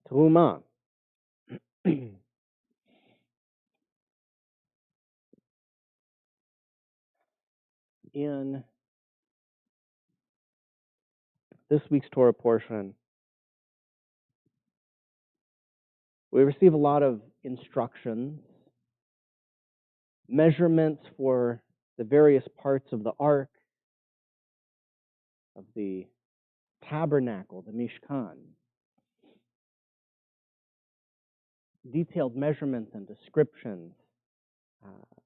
Teruma. In this week's Torah portion, we receive a lot of instructions, measurements for the various parts of the ark, of the tabernacle, the Mishkan, detailed measurements and descriptions, uh,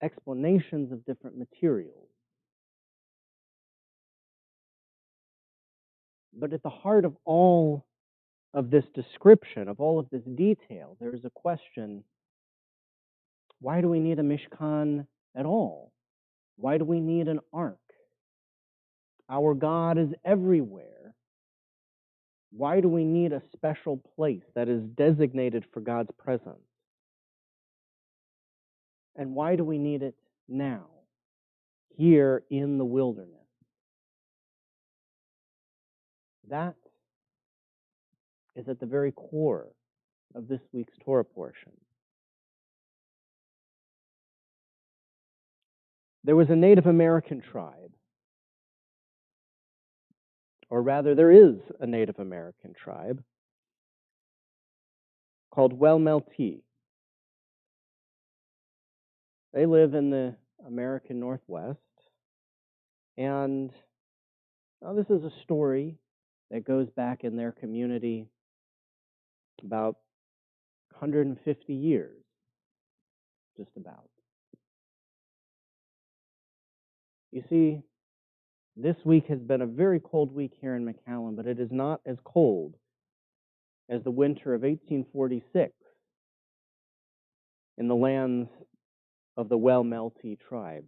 explanations of different materials. But at the heart of all of this description, of all of this detail, there is a question: why do we need a Mishkan at all? Why do we need an ark? Our God is everywhere. Why do we need a special place that is designated for God's presence? And why do we need it now, here in the wilderness? That is at the very core of this week's Torah portion. There was a Native American tribe, or rather, there is a Native American tribe called Welmelty. They live in the American Northwest, and this is a story that goes back in their community about 150 years, just about. You see, this week has been a very cold week here in McAllen, but it is not as cold as the winter of 1846 in the lands of the Welmelty tribe.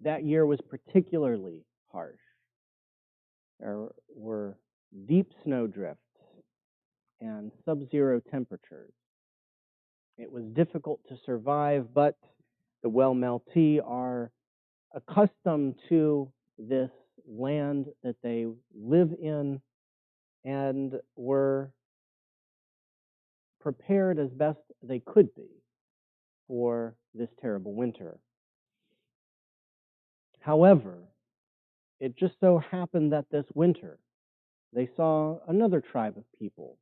That year was particularly harsh. There were deep snow drifts and sub-zero temperatures. It was difficult to survive, but the Welmelty are accustomed to this land that they live in and were prepared as best they could be for this terrible winter. However, it just so happened that this winter they saw another tribe of people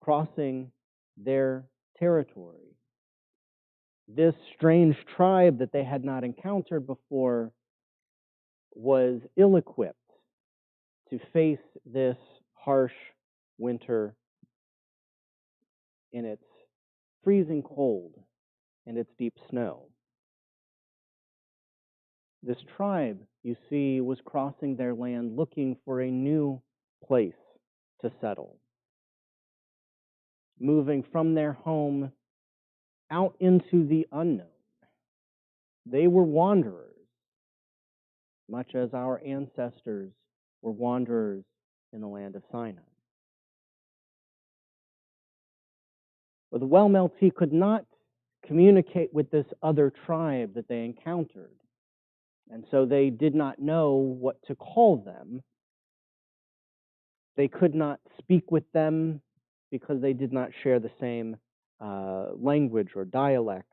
crossing their territory. This strange tribe that they had not encountered before was ill-equipped to face this harsh winter in its freezing cold and its deep snow. This tribe, you see, was crossing their land looking for a new place to settle, moving from their home out into the unknown. They were wanderers, much as our ancestors were wanderers in the land of Sinai. But the Welmelty could not communicate with this other tribe that they encountered, and so they did not know what to call them. They could not speak with them because they did not share the same language or dialect.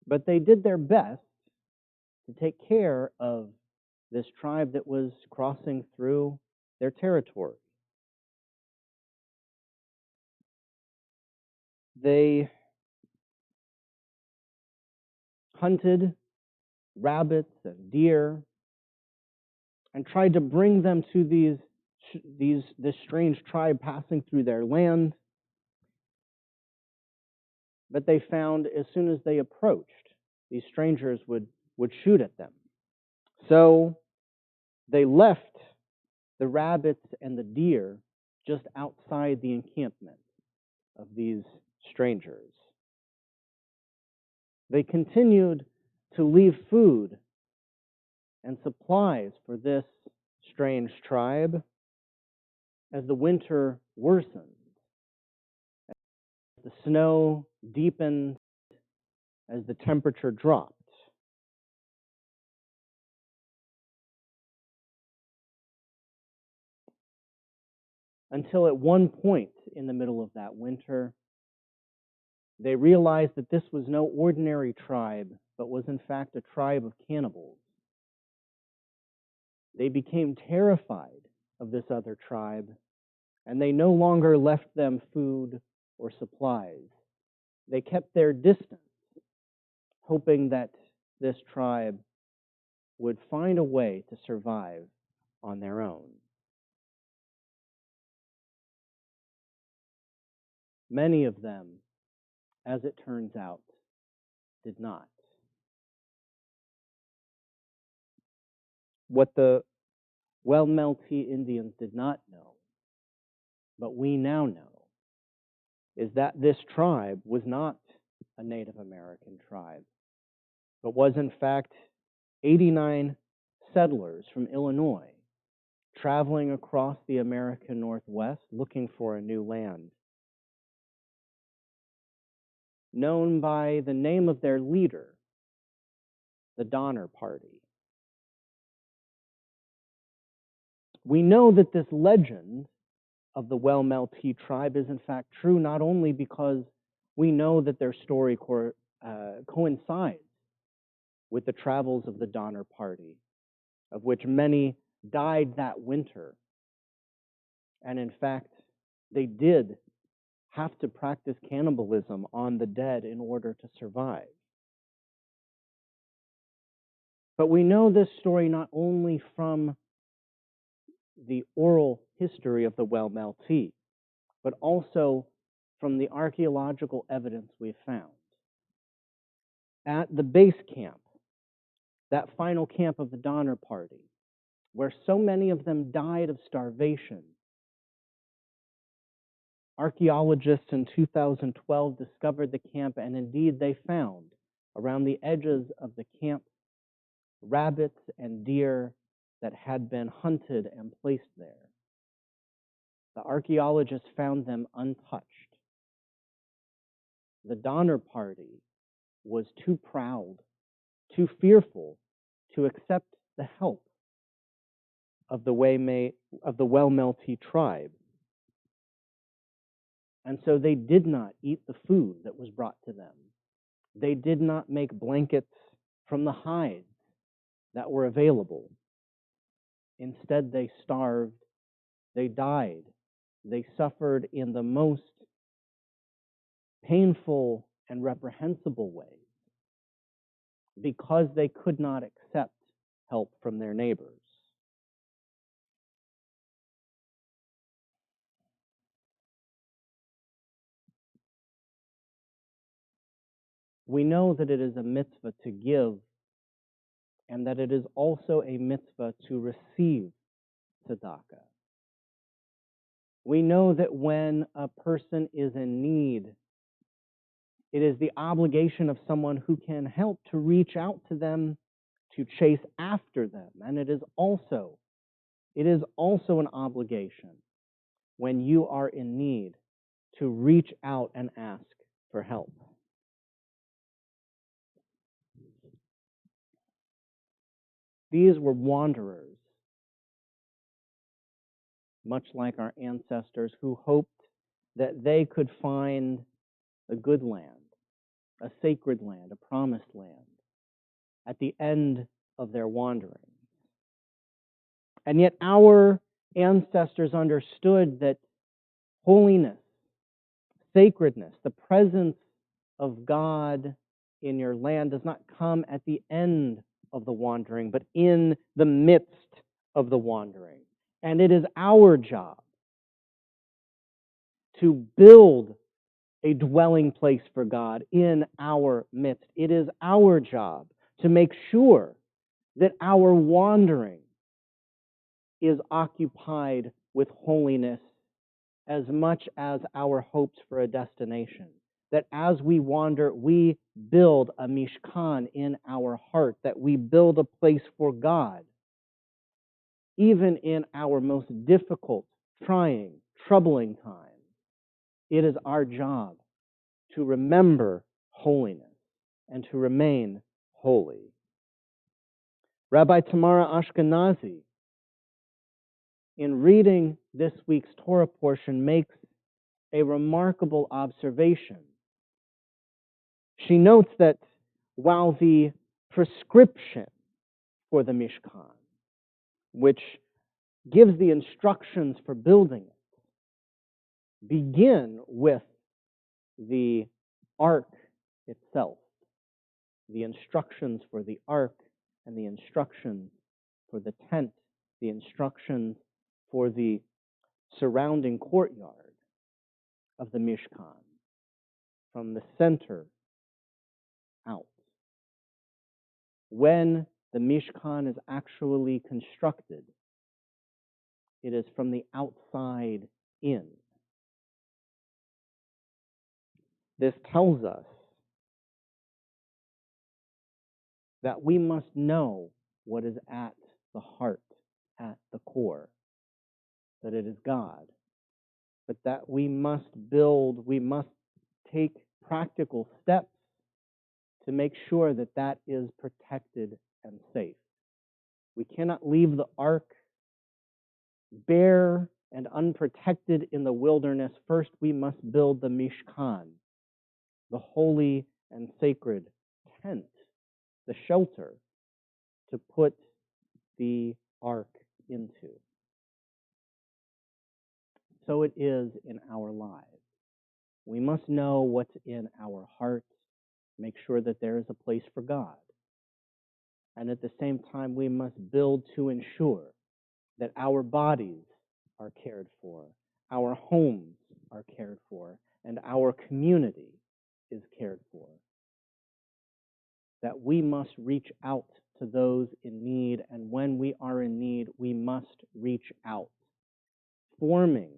But they did their best to take care of this tribe that was crossing through their territory. They hunted rabbits and deer and tried to bring them to this strange tribe passing through their land. But they found as soon as they approached, these strangers would shoot at them. So they left the rabbits and the deer just outside the encampment of these strangers. They continued to leave food and supplies for this strange tribe as the winter worsened, as the snow deepened, as the temperature dropped. until at one point in the middle of that winter, they realized that this was no ordinary tribe, but was in fact a tribe of cannibals. They became terrified of this other tribe, and they no longer left them food or supplies. They kept their distance, hoping that this tribe would find a way to survive on their own. Many of them, as it turns out, did not. What the Well-Melty Indians did not know, but we now know, is that this tribe was not a Native American tribe, but was in fact 89 settlers from Illinois traveling across the American Northwest looking for a new land, known by the name of their leader, the Donner Party. We know that this legend of the Well-Melty tribe is in fact true, not only because we know that their story coincides with the travels of the Donner Party, of which many died that winter. And in fact, they did have to practice cannibalism on the dead in order to survive. But we know this story not only from the oral history of the Well-Melty, but also from the archaeological evidence we've found. At the base camp, that final camp of the Donner Party, where so many of them died of starvation, archaeologists in 2012 discovered the camp, and indeed they found around the edges of the camp rabbits and deer that had been hunted and placed there. The archaeologists found them untouched. The Donner Party was too proud, too fearful to accept the help of the Well-Melty tribe. And so they did not eat the food that was brought to them. They did not make blankets from the hides that were available. Instead, they starved, they died, they suffered in the most painful and reprehensible ways because they could not accept help from their neighbors. We know that it is a mitzvah to give, and that it is also a mitzvah to receive tzedakah. We know that when a person is in need, it is the obligation of someone who can help to reach out to them, to chase after them. And it is also an obligation when you are in need to reach out and ask for help. These were wanderers, much like our ancestors, who hoped that they could find a good land, a sacred land, a promised land, at the end of their wandering. And yet our ancestors understood that holiness, sacredness, the presence of God in your land does not come at the end of the wandering, but in the midst of the wandering. And it is our job to build a dwelling place for God in our midst. It is our job to make sure that our wandering is occupied with holiness as much as our hopes for a destination. That as we wander, we build a mishkan in our heart, that we build a place for God, even in our most difficult, trying, troubling times. It is our job to remember holiness and to remain holy. Rabbi Tamara Ashkenazi in reading this week's Torah portion, makes a remarkable observation. She notes that while the prescription for the Mishkan, which gives the instructions for building it, begin with the ark itself, the instructions for the ark and the instructions for the tent, the instructions for the surrounding courtyard of the Mishkan, from the center out. When the Mishkan is actually constructed, it is from the outside in. This tells us that we must know what is at the heart, at the core, that it is God, but that we must build, we must take practical steps to make sure that that is protected and safe. We cannot leave the ark bare and unprotected in the wilderness. First, we must build the Mishkan, the holy and sacred tent, the shelter to put the ark into. So it is in our lives. We must know what's in our hearts, make sure that there is a place for God. And at the same time, we must build to ensure that our bodies are cared for, our homes are cared for, and our community is cared for. That we must reach out to those in need, and when we are in need, we must reach out, forming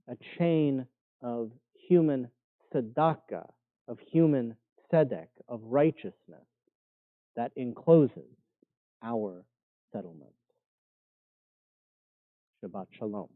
a chain of human tzedakah, of human tzedek, of righteousness that encloses our settlement. Shabbat Shalom.